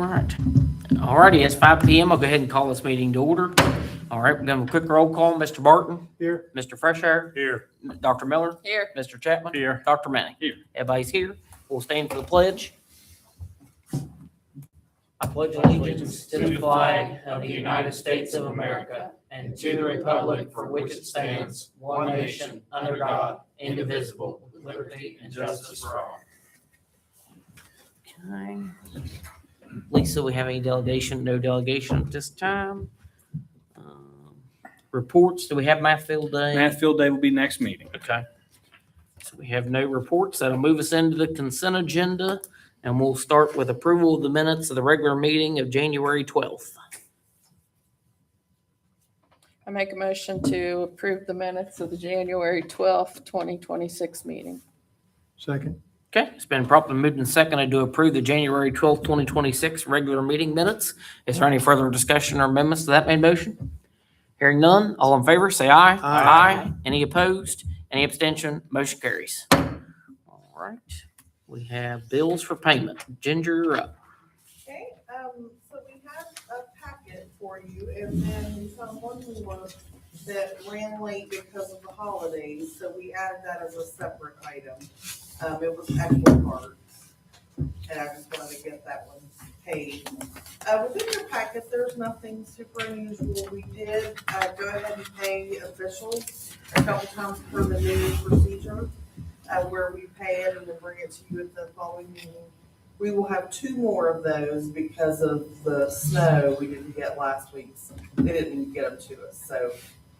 right. All righty, it's 5 p.m. I'll go ahead and call this meeting to order. All right, we're going to have a quick roll call. Mr. Barton? Here. Mr. Freshair? Here. Dr. Miller? Here. Mr. Chapman? Here. Dr. Manning? Here. Everybody's here. We'll stand for the pledge. I pledge allegiance to the flag of the United States of America and to the republic for which it stands, one nation, under God, indivisible, with liberty and justice for all. Okay. Lisa, we have any delegation? No delegation at this time. Reports, do we have Math Field Day? Math Field Day will be next meeting. Okay. So we have no reports. That'll move us into the consent agenda, and we'll start with approval of the minutes of the regular meeting of January 12th. I make a motion to approve the minutes of the January 12th, 2026 meeting. Second. Okay, it's been properly moved and seconded to approve the January 12th, 2026 regular meeting minutes. Is there any further discussion or amendments to that main motion? Hearing none, all in favor, say aye. Aye. Any opposed? Any abstention? Motion carries. All right, we have bills for payment. Ginger, you're up. Okay, so we have a packet for you, and then we found one more that ran late because of the holidays, so we added that as a separate item. It was actual cards, and I just wanted to get that one paid. Within your packet, there's nothing super unusual. We did go ahead and pay officials a couple times per the new procedure, where we pay it and then bring it to you at the following meeting. We will have 2 more of those because of the snow we didn't get last week. They didn't get them to us, so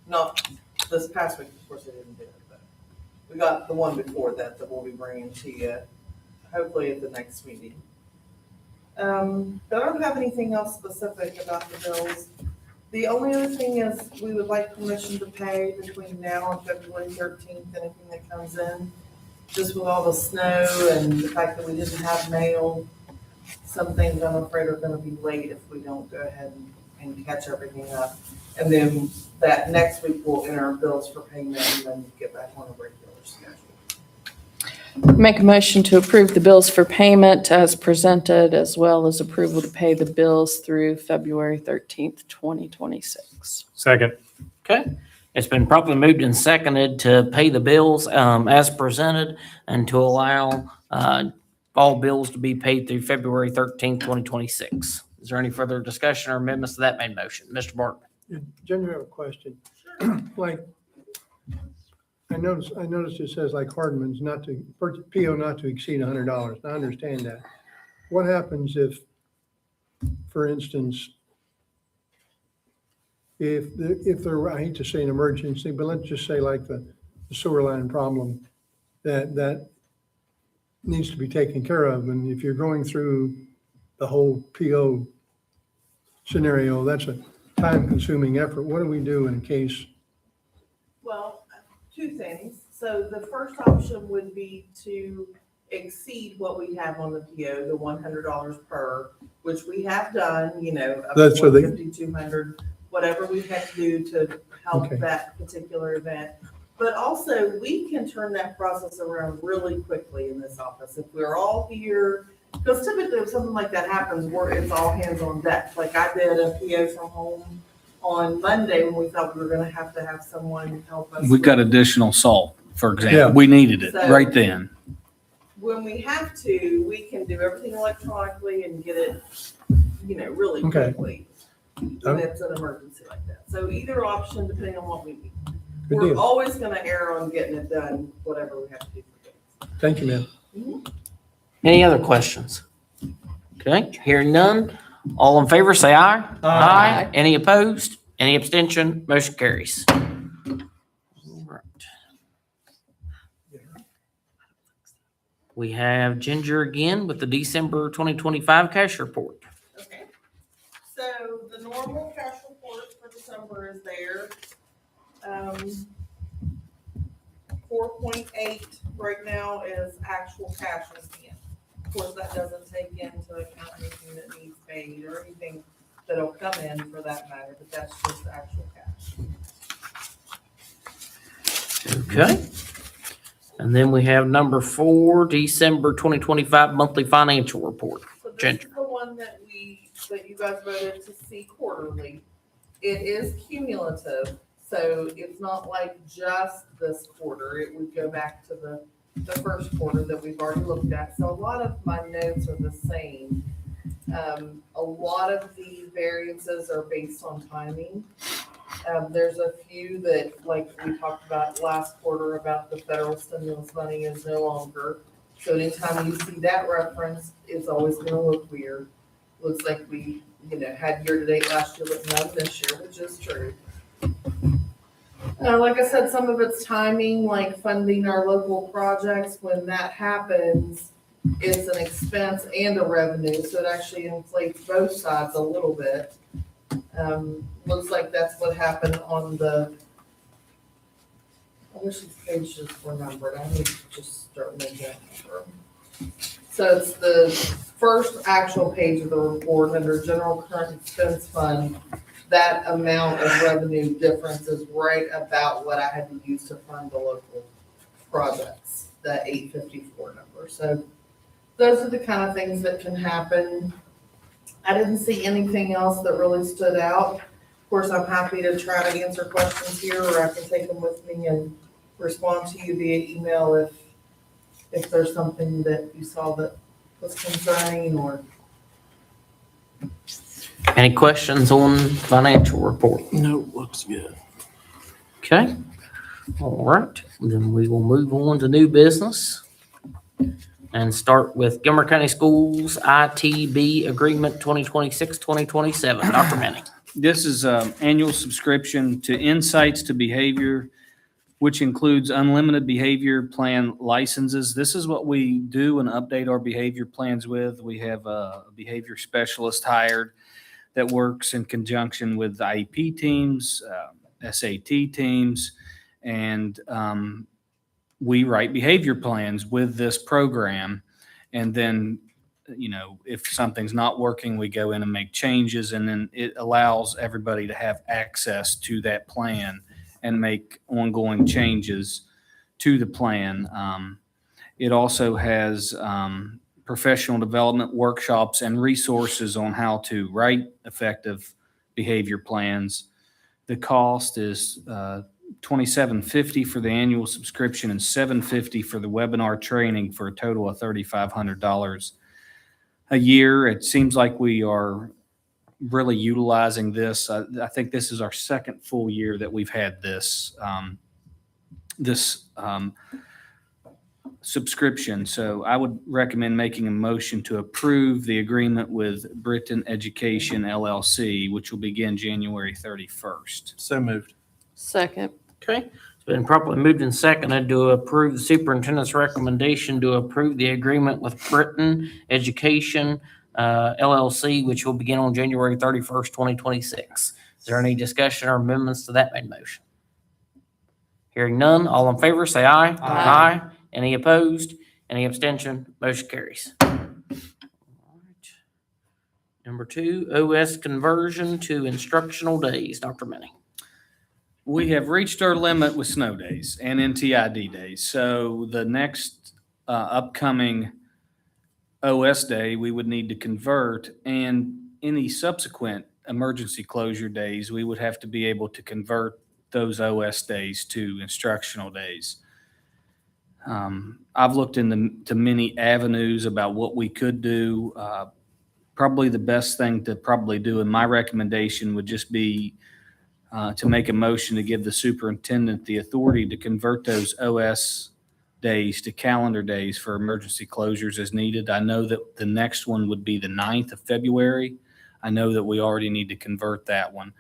not this past week, of course, they didn't do it, but we got the one before that we'll be bringing to you, hopefully at the next meeting. But I don't have anything else specific about the bills. The only other thing is we would like permission to pay between now and February 13th, anything that comes in. Just with all the snow and the fact that we didn't have mail, some things I'm afraid are gonna be late if we don't go ahead and catch everything up. And then that next week we'll enter bills for payment and then get back on a regular schedule. Make a motion to approve the bills for payment as presented, as well as approval to pay the bills through February 13th, 2026. Second. Okay, it's been properly moved and seconded to pay the bills as presented and to allow all bills to be paid through February 13th, 2026. Is there any further discussion or amendments to that main motion? Mr. Barton? Jen, I have a question. Like, I noticed it says like Hardman's PO not to exceed $100. I understand that. What happens if, for instance, if there, I hate to say an emergency, but let's just say like the sewer line problem that needs to be taken care of. And if you're going through the whole PO scenario, that's a time-consuming effort. What do we do in case? Well, 2 things. So the first option would be to exceed what we have on the PO, the $100 per, which we have done, up to That's so they- 150, 200, whatever we had to do to help Okay. that particular event. But also, we can turn that process around really quickly in this office. If we're all here, because typically if something like that happens, it's all hands on deck. Like I did a PO from home on Monday when we thought we were gonna have to have someone help us. We got additional salt, for example. Yeah. We needed it So- right then. When we have to, we can do everything electronically and get it, really Okay. quickly. When it's an emergency like that. So either option, depending on what we need. Good We're deal. always gonna err on getting it done, whatever we have to do for it. Thank you, ma'am. Any other questions? Okay, hearing none. All in favor, say aye. Aye. Any opposed? Any abstention? Motion carries. All right. We have Ginger again with the December 2025 cash report. Okay. So the normal cash report for December is there. 4.8 right now is actual cash in hand. Of course, that doesn't take into account anything that needs paid or anything that'll come in for that matter, but that's just actual cash. Okay. And then we have number 4, December 2025 monthly financial report. So this Ginger. is the one that we that you guys voted to see quarterly. It is cumulative, so it's not like just this quarter. It would go back to the first quarter that we've already looked at. So a lot of my notes are the same. A lot of the variances are based on timing. There's a few that, like we talked about last quarter, about the federal stimulus money is no longer. So anytime you see that reference, it's always gonna look weird. Looks like we, had year-to-date last year, but none this year, which is true. Like I said, some of it's timing, like funding our local projects. When that happens, it's an expense and a revenue, so it actually inflates both sides a little bit. Looks like that's what happened on I wish these pages were numbered. I need to just start making that number. So it's the first actual page of the report under general current expense fund. That amount of revenue difference is right about what I had to use to fund the local projects, the 854 number. So those are the kind of things that can happen. I didn't see anything else that really stood out. Of course, I'm happy to try to answer questions here, or I can take them with me and respond to you via email if there's something that you saw that was concerning or. Any questions on financial report? No, looks good. Okay. All right, then we will move on to new business and start with Gilmer County Schools ITB Agreement 2026-2027. Dr. Manning. This is an annual subscription to Insights to Behavior, which includes unlimited behavior plan licenses. This is what we do and update our behavior plans with. We have a behavior specialist hired that works in conjunction with IEP teams, SAT teams, and we write behavior plans with this program. And then, if something's not working, we go in and make changes, and then it allows everybody to have access to that plan and make ongoing changes to the plan. It also has professional development workshops and resources on how to write effective behavior plans. The cost is $2,750 for the annual subscription and $750 for the webinar training, for a total of $3,500 a year. It seems like we are really utilizing this. I think this is our second full year that we've had this subscription. So I would recommend making a motion to approve the agreement with Britain Education LLC, which will begin January 31st. So moved. Second. Okay, it's been properly moved and seconded to approve the superintendent's recommendation to approve the agreement with Britain Education LLC, which will begin on January 31st, 2026. Is there any discussion or amendments to that made motion? Hearing none, all in favor, say aye. Aye. Any opposed? Any abstention? Motion carries. All right. Number 2, OS conversion to instructional days. Dr. Manning. We have reached our limit with snow days and NTID days. So the next upcoming OS day, we would need to convert, and any subsequent emergency closure days, we would have to be able to convert those OS days to instructional days. I've looked into many avenues about what we could do. Probably the best thing to probably do, and my recommendation would just be to make a motion to give the superintendent the authority to convert those OS days to calendar days for emergency closures as needed. I know that the next one would be the 9th of February. I know that we already need to convert that one.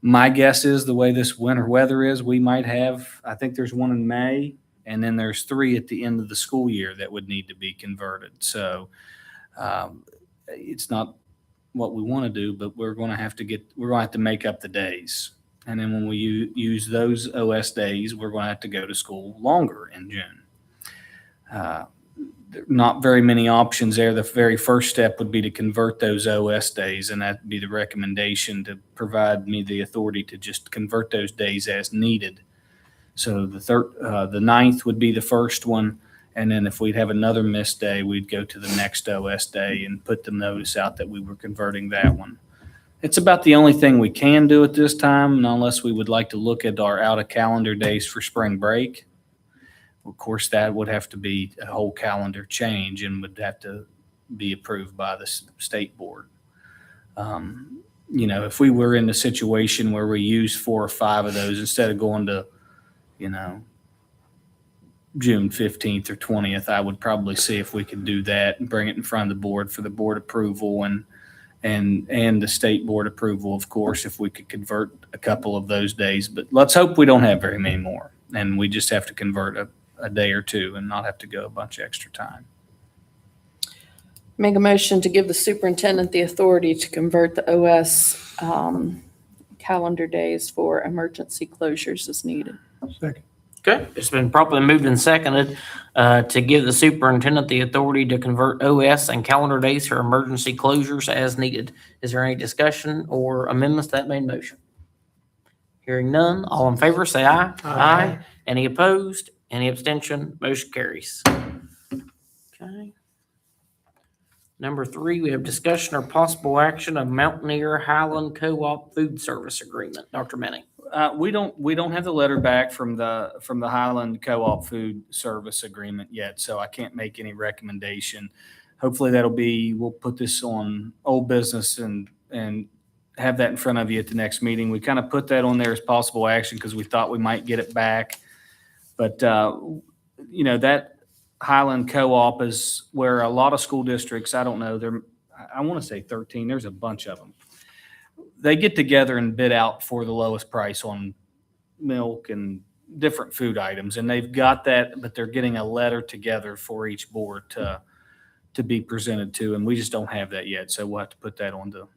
My guess is the way this winter weather is, we might have, I think there's one in May, and then there's 3 at the end of the school year that would need to be converted. So it's not what we want to do, but we're going to have to make up the days. And then when we use those OS days, we're going to have to go to school longer in June. Not very many options there. The very first step would be to convert those OS days, and that'd be the recommendation, to provide me the authority to just convert those days as needed. So the 9th would be the first one, And then if we'd have another missed day, we'd go to the next OS day and put the notice out that we were converting that one. It's about the only thing we can do at this time, unless we would like to look at our out of calendar days for spring break. Of course, that would have to be a whole calendar change and would have to be approved by the state board. If we were in the situation where we use 4 or 5 of those instead of going to, June 15th or 20th, I would probably see if we could do that and bring it in front of the board for the board approval and the state board approval, of course, if we could convert a couple of those days. But let's hope we don't have very many more and we just have to convert a day or two and not have to go a bunch of extra time. Make a motion to give the superintendent the authority to convert the OS calendar days for emergency closures as needed. Second. Okay, it's been properly moved and seconded to give the superintendent the authority to convert OS and calendar days for emergency closures as needed. Is there any discussion or amendments to that main motion? Hearing none, all in favor say aye. Aye. Any opposed? Any abstention? Motion carries. Okay. Number 3, we have discussion or possible action of Mountaineer Highland Co-op Food Service Agreement. Dr. Manning. We don't have the letter back from the Highland Co-op Food Service Agreement yet, so I can't make any recommendation. Hopefully we'll put this on old business and have that in front of you at the next meeting. We kind of put that on there as possible action because we thought we might get it back. But, that Highland Co-op is where a lot of school districts, I don't know, I want to say 13, there's a bunch of them. They get together and bid out for the lowest price on milk and different food items. And they've got that, but they're getting a letter together for each board to be presented to. And we just don't have that yet. So we'll have to put that on the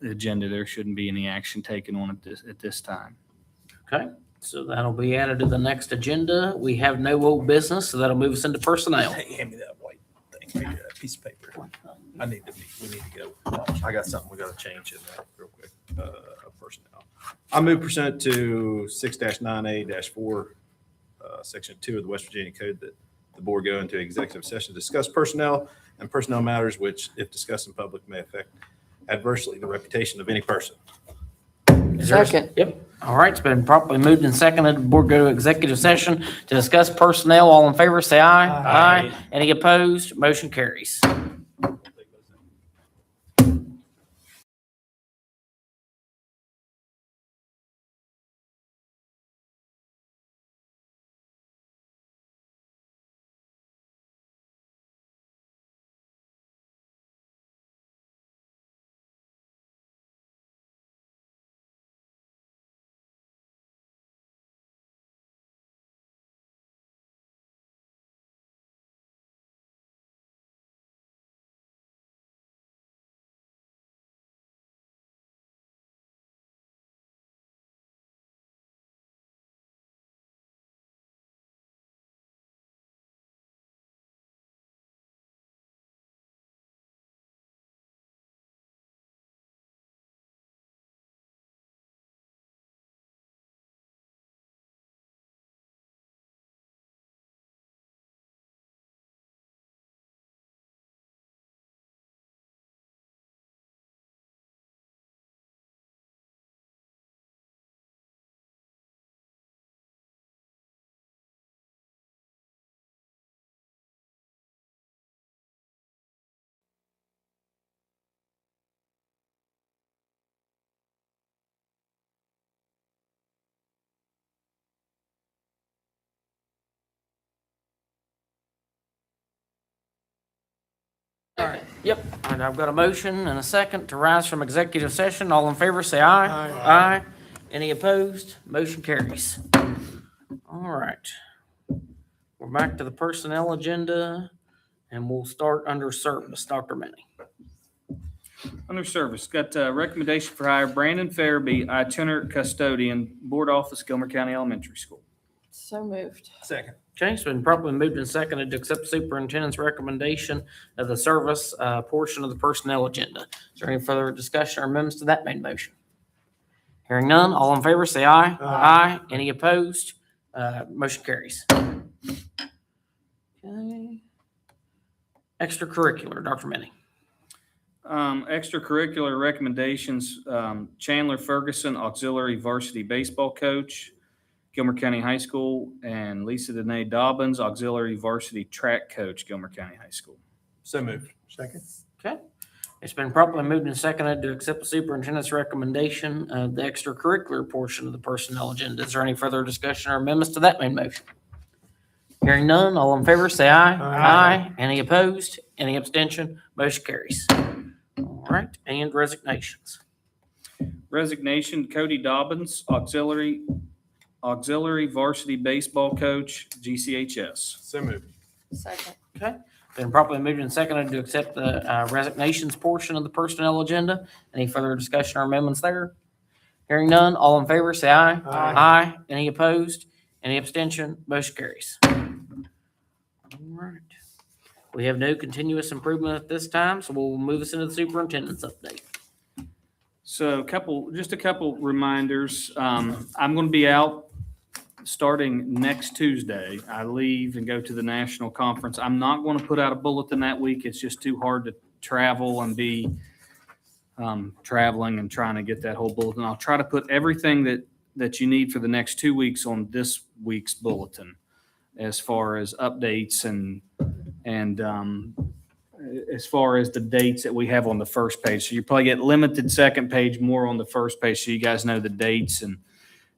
agenda. There shouldn't be any action taken on it at this time. Okay, so that'll be added to the next agenda. We have no old business, so that'll move us into personnel. Hey, hand me that white thing, that piece of paper. We need to go. I got something we gotta change in there real quick, personnel. I move pursuant to 6-9A-4, section 2 of the West Virginia Code that the board go into executive session to discuss personnel and personnel matters which, if discussed in public, may affect adversely the reputation of any person. Is there a- Second. Yep. All right, it's been properly moved and seconded. The board go to executive session to discuss personnel. All in favor, say aye. Aye. Any opposed? Motion carries. All right, yep, and I've got a motion and a second to rise from executive session. All in favor, say aye. Aye. Any opposed? Motion carries. All right. We're back to the personnel agenda, and we'll start under service. Dr. Manning. Under service, got a recommendation for hire Brandon Farabee, itinerant custodian, board office, Gilmer County Elementary School. So moved. Second. Okay, it's been properly moved and seconded to accept superintendent's recommendation of the service portion of the personnel agenda. Is there any further discussion or amendments to that main motion? Hearing none, all in favor say aye. Aye. Any opposed? Motion carries. Okay. Extracurricular, Dr. Minnie. Extracurricular recommendations, Chandler Ferguson, auxiliary varsity baseball coach, Gilmer County High School, and Lisa Danae Dobbins, auxiliary varsity track coach, Gilmer County High School. So moved. Second. Okay. It's been properly moved and seconded to accept the superintendent's recommendation of the extracurricular portion of the personnel agenda. Is there any further discussion or amendments to that main motion? Hearing none, all in favor, say aye. Aye. Any opposed? Any abstention? Motion carries. All right, and resignations. Resignation, Cody Dobbins, auxiliary varsity baseball coach, GCHS. So moved. Second. Okay. Been properly moved and seconded to accept the resignations portion of the personnel agenda. Any further discussion or amendments there? Hearing none, all in favor, say aye. Aye. Any opposed? Any abstention? Motion carries. All right. We have no continuous improvement at this time, so we'll move us into the superintendent's update. So just a couple reminders. I'm going to be out starting next Tuesday. I leave and go to the national conference. I'm not going to put out a bulletin that week. It's just too hard to travel and be traveling and trying to get that whole bulletin. I'll try to put everything that you need for the next 2 weeks on this week's bulletin, as far as updates and as far as the dates that we have on the first page. So you probably get limited second page, more on the first page, so you guys know the dates and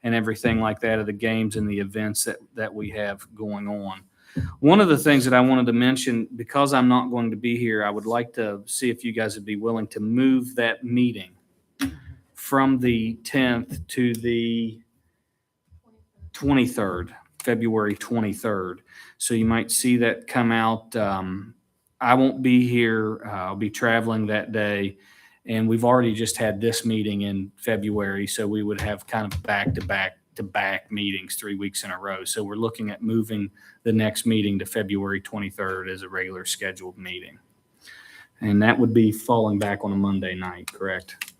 everything like that of the games and the events that we have going on. One of the things that I wanted to mention, because I'm not going to be here, I would like to see if you guys would be willing to move that meeting from the 10th to the 23rd, February 23rd. So you might see that come out. I won't be here. I'll be traveling that day. And we've already just had this meeting in February, so we would have kind of back-to-back meetings 3 weeks in a row. So we're looking at moving the next meeting to February 23rd as a regular scheduled meeting. And that would be falling back on a Monday night, correct?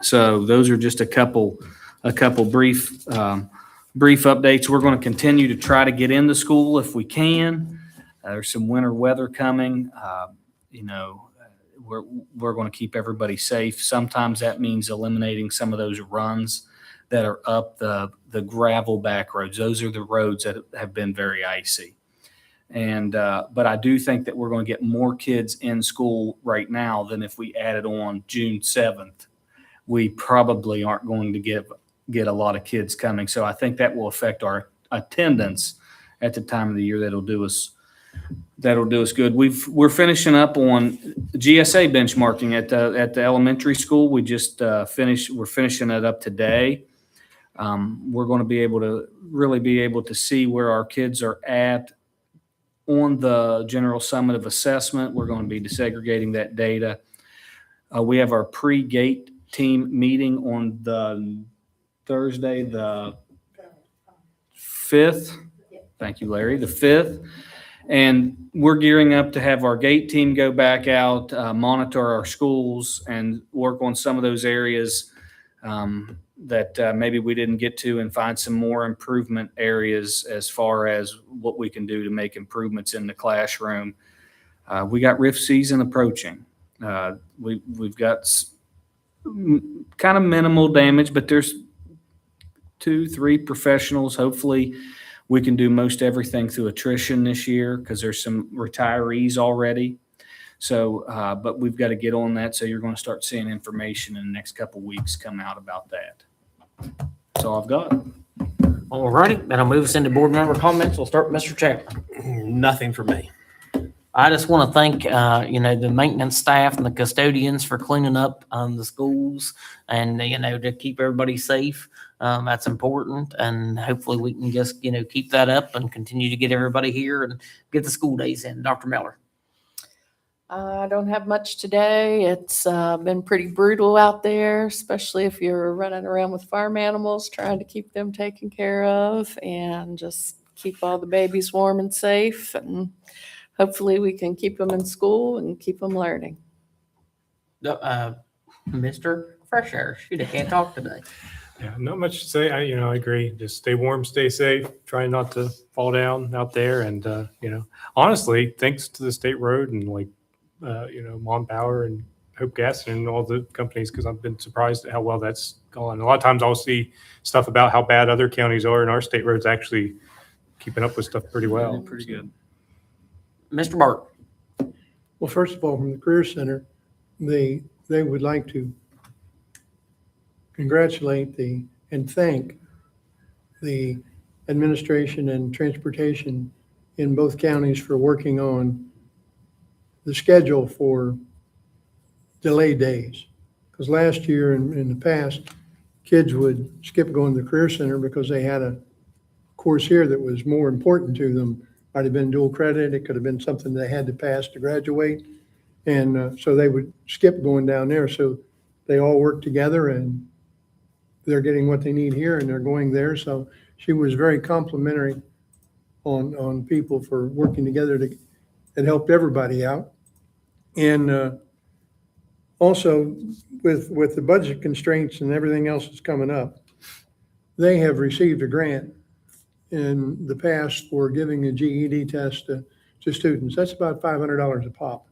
So those are just a couple brief updates. We're going to continue to try to get into school if we can. There's some winter weather coming. We're going to keep everybody safe. Sometimes that means eliminating some of those runs that are up the gravel back roads. Those are the roads that have been very icy. And but I do think that we're going to get more kids in school right now than if we added on June 7th. We probably aren't going to get a lot of kids coming. So I think that will affect our attendance at the time of the year. That'll do us good. We're finishing up on GSA benchmarking at the elementary school. We just we're finishing it up today. We're going to be able to see where our kids are at on the general summative assessment. We're going to be desegregating that data. We have our pre-gate team meeting on the Thursday, the 5th. Thank you, Larry. The 5th. And we're gearing up to have our gate team go back out, monitor our schools, and work on some of those areas that maybe we didn't get to, and find some more improvement areas as far as what we can do to make improvements in the classroom. We got RIF season approaching. We've got kind of minimal damage, but there's 2-3 professionals. Hopefully we can do most everything through attrition this year, because there's some retirees already. So, but we've got to get on that. So you're going to start seeing information in the next couple of weeks come out about that. That's all I've got. All righty, that'll move us into board member comments. We'll start with Mr. Chapman. Nothing for me. I just want to thank, the maintenance staff and the custodians for cleaning up the schools and, to keep everybody safe. That's important. And hopefully we can just, keep that up and continue to get everybody here and get the school days in. Dr. Miller. I don't have much today. It's been pretty brutal out there, especially if you're running around with farm animals, trying to keep them taken care of and just keep all the babies warm and safe. And hopefully we can keep them in school and keep them learning. Mr. Fresh Air. Shoot, I can't talk today. Yeah, not much to say. I agree. Just stay warm, stay safe, try not to fall down out there. And, honestly, thanks to the state road and Mon Power and Hope Gas and all the companies, because I've been surprised at how well that's gone. A lot of times I'll see stuff about how bad other counties are, and our state road's actually keeping up with stuff pretty well. Pretty good. Mr. Burt. Well, first of all, from the Career Center, they would like to congratulate and thank the administration and transportation in both counties for working on the schedule for delay days. Because last year in the past, kids would skip going to the Career Center because they had a course here that was more important to them. Might have been dual credit. It could have been something they had to pass to graduate. And so they would skip going down there. So they all work together and they're getting what they need here and they're going there. So she was very complimentary on people for working together it helped everybody out. And also with the budget constraints and everything else that's coming up, they have received a grant in the past for giving a GED test to students. That's about $500 a pop,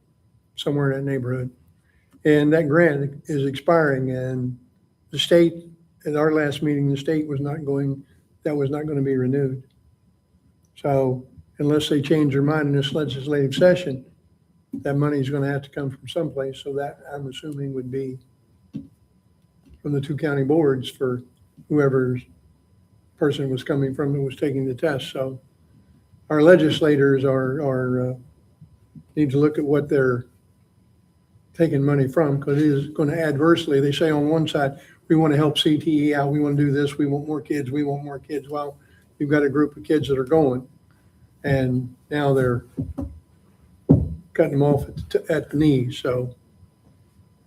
somewhere in that neighborhood. And that grant is expiring, and the state, at our last meeting, the state was not going to be renewed. So unless they change their mind in this legislative session, that money is going to have to come from someplace. So that, I'm assuming, would be from the two county boards for whoever's person was coming from that was taking the test. So our legislators need to look at what they're taking money from, because it is going to adversely. They say on one side, we want to help CTE out. We want to do this. We want more kids. We want more kids. Well, you've got a group of kids that are going, and now they're cutting them off at the knees. So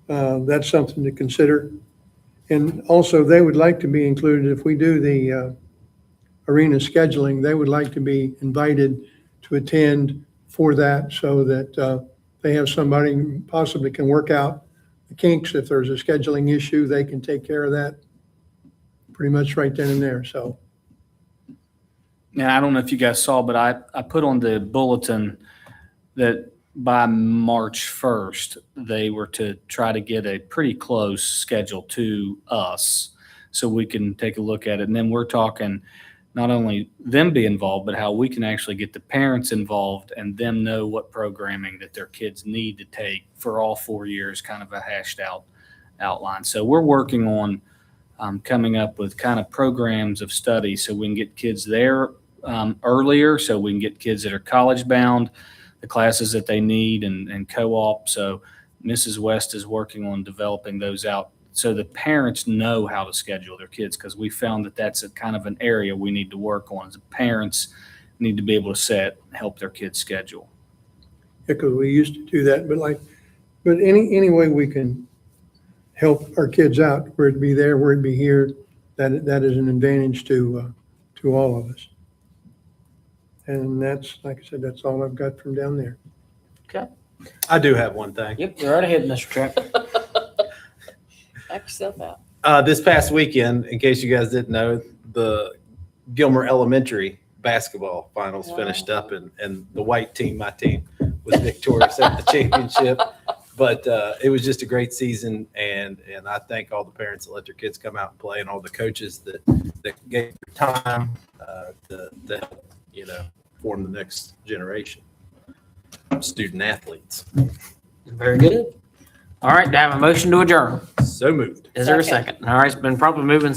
that's something to consider. And also, they would like to be included if we do the arena scheduling. They would like to be invited to attend for that, so that they have somebody who possibly can work out the kinks. If there's a scheduling issue, they can take care of that pretty much right then and there. So Yeah, I don't know if you guys saw, but I put on the bulletin that by March 1st, they were to try to get a pretty close schedule to us so we can take a look at it. And then we're talking not only them be involved, but how we can actually get the parents involved and them know what programming that their kids need to take for all 4 years, kind of a hashed out outline. So we're working on coming up with kind of programs of study so we can get kids there earlier, so we can get kids that are college bound, the classes that they need, and co-op. So Mrs. West is working on developing those out so the parents know how to schedule their kids, because we found that that's a kind of an area we need to work on. As parents need to be able to help their kids schedule. yeah, because we used to do that, but any way we can help our kids out, where it be there, where it be here, that is an advantage to all of us. And that's, like I said, that's all I've got from down there. I do have one thing. Yep, you're right ahead, Mr. Trent. Knock yourself out. This past weekend, in case you guys didn't know, the Gilmer Elementary basketball finals Wow. finished up, and the white team, my team, was victorious at the championship. But it was just a great season, and I thank all the parents that let their kids come out and play, and all the coaches that gave their time to help, form the next generation of student athletes. Very good. All right, do I have a motion to adjourn? So moved. Is there a Second. second? All right, it's been properly moving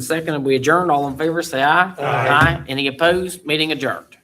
second, and we adjourned. All in favor, say aye. Aye. Any opposed? Meeting adjourned.